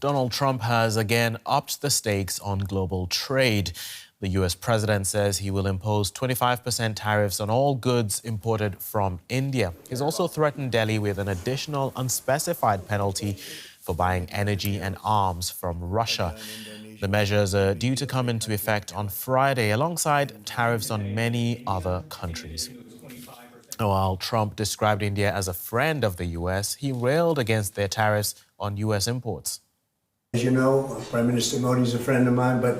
Donald Trump has again upped the stakes on global trade. The U.S. president says he will impose 25% tariffs on all goods imported from India. He's also threatened Delhi with an additional unspecified penalty for buying energy and arms from Russia. The measures are due to come into effect on Friday, alongside tariffs on many other countries. While Trump described India as a friend of the U.S., he railed against their tariffs on U.S. imports. As you know, Prime Minister Modi is a friend of mine, but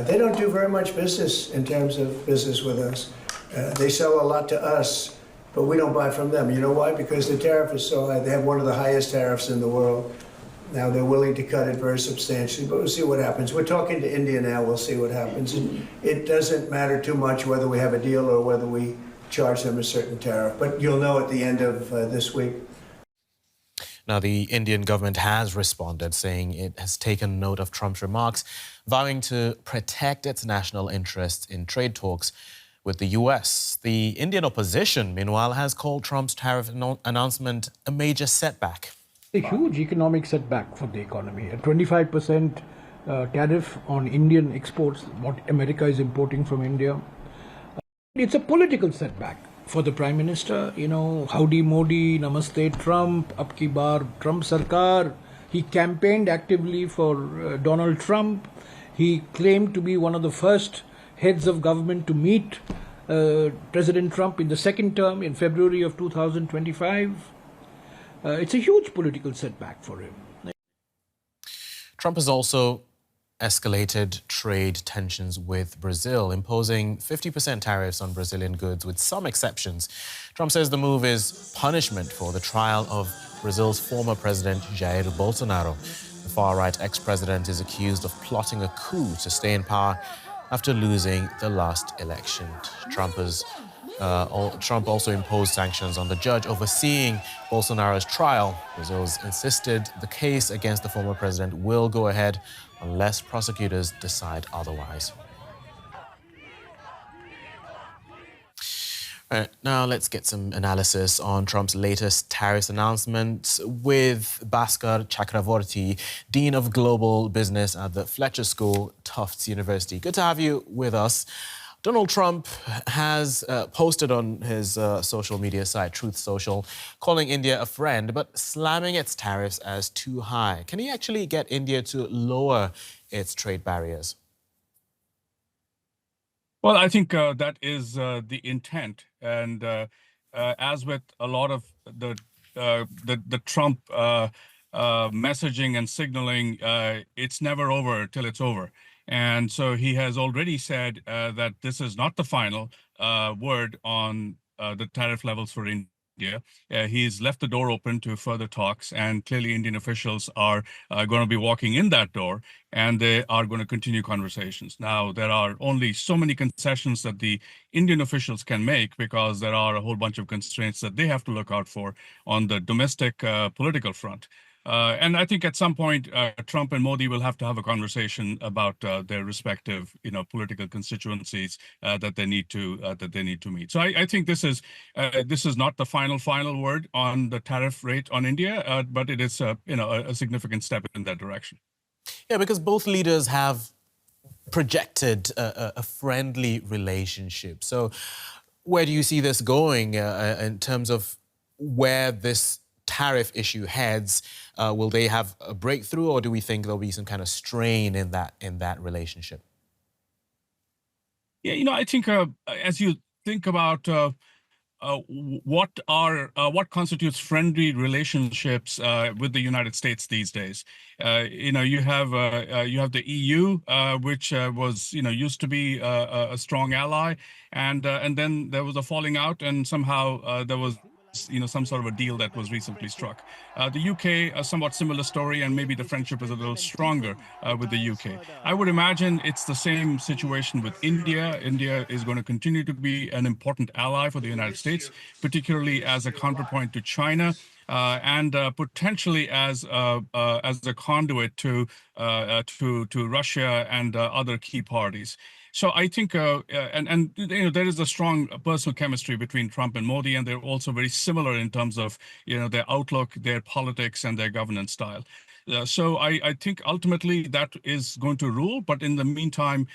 they don't do very much business in terms of business with us. They sell a lot to us, but we don't buy from them. You know why? Because the tariff is so high. They have one of the highest tariffs in the world. Now they're willing to cut it very substantially, but we'll see what happens. We're talking to India now. We'll see what happens. It doesn't matter too much whether we have a deal or whether we charge them a certain tariff, but you'll know at the end of this week. Now, the Indian government has responded, saying it has taken note of Trump's remarks, vowing to protect its national interests in trade talks with the U.S. The Indian opposition, meanwhile, has called Trump's tariff announcement a major setback. A huge economic setback for the economy. A 25% tariff on Indian exports, what America is importing from India. It's a political setback for the Prime Minister. You know, howdy Modi, namaste Trump, ab ki baar Trump Sarkar. He campaigned actively for Donald Trump. He claimed to be one of the first heads of government to meet President Trump in the second term in February of 2025. It's a huge political setback for him. Trump has also escalated trade tensions with Brazil, imposing 50% tariffs on Brazilian goods with some exceptions. Trump says the move is punishment for the trial of Brazil's former president, Jair Bolsonaro. The far-right ex-president is accused of plotting a coup to stay in power after losing the last election. Trump also imposed sanctions on the judge overseeing Bolsonaro's trial. Brazil's insisted the case against the former president will go ahead unless prosecutors decide otherwise. All right, now let's get some analysis on Trump's latest tariffs announcement with Bhaskar Chakravorty, Dean of Global Business at the Fletcher School, Tufts University. Good to have you with us. Donald Trump has posted on his social media site, Truth Social, calling India a friend, but slamming its tariffs as too high. Can he actually get India to lower its trade barriers? Well, I think that is the intent. And as with a lot of the Trump messaging and signaling, it's never over till it's over. And so he has already said that this is not the final word on the tariff levels for India. He's left the door open to further talks, and clearly Indian officials are going to be walking in that door, and they are going to continue conversations. Now, there are only so many concessions that the Indian officials can make because there are a whole bunch of constraints that they have to look out for on the domestic political front. And I think at some point, Trump and Modi will have to have a conversation about their respective, political constituencies that they need to meet. So I think this is not the final word on the tariff rate on India, but it is a significant step in that direction. Yeah, because both leaders have projected a friendly relationship. So where do you see this going in terms of where this tariff issue heads? Will they have a breakthrough, or do we think there'll be some kind of strain in that relationship? Yeah, I think as you think about what constitutes friendly relationships with the United States these days, you have the EU, which was used to be a strong ally, and then there was a falling out, and somehow there was some sort of a deal that was recently struck. The UK, a somewhat similar story, and maybe the friendship is a little stronger with the UK. I would imagine it's the same situation with India. India is going to continue to be an important ally for the United States, particularly as a counterpoint to China, and potentially as a conduit to Russia and other key parties. So I think, there is a strong personal chemistry between Trump and Modi, and they're also very similar in terms of, their outlook, their politics, and their governance style. So I think ultimately that is going to rule. But in the meantime,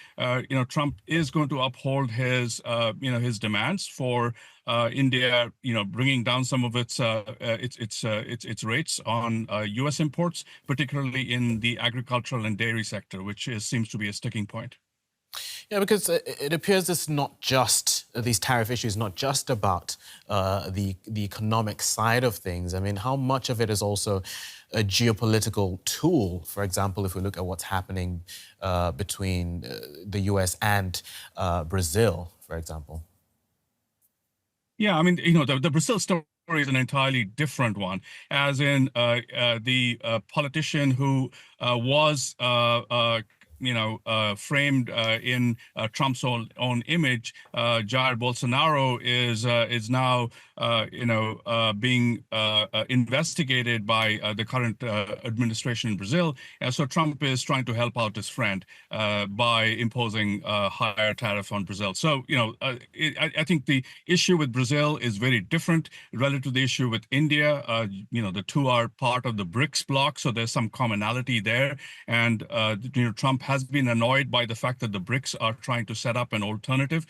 Trump is going to uphold his, his demands for India, bringing down some of its rates on U.S. imports, particularly in the agricultural and dairy sector, which seems to be a sticking point. Yeah, because it appears it's not just these tariff issues, not just about the economic side of things. I mean, how much of it is also a geopolitical tool? For example, if we look at what's happening between the U.S. and Brazil, for example. Yeah, I mean, the Brazil story is an entirely different one, as in the politician who was framed in Trump's own image. Jair Bolsonaro is now being investigated by the current administration in Brazil. So Trump is trying to help out his friend by imposing a higher tariff on Brazil. So I think the issue with Brazil is very different relative to the issue with India. The two are part of the BRICS bloc, so there's some commonality there. And Trump has been annoyed by the fact that the BRICS are trying to set up an alternative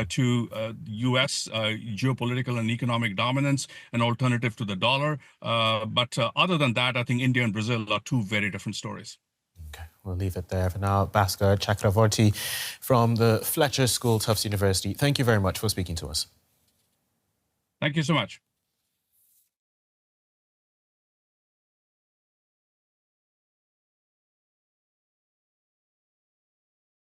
to U.S. Geopolitical and economic dominance, an alternative to the dollar. But other than that, I think India and Brazil are two very different stories. Okay, we'll leave it there for now. Bhaskar Chakravorty from the Fletcher School, Tufts University, thank you very much for speaking to us. Thank you so much.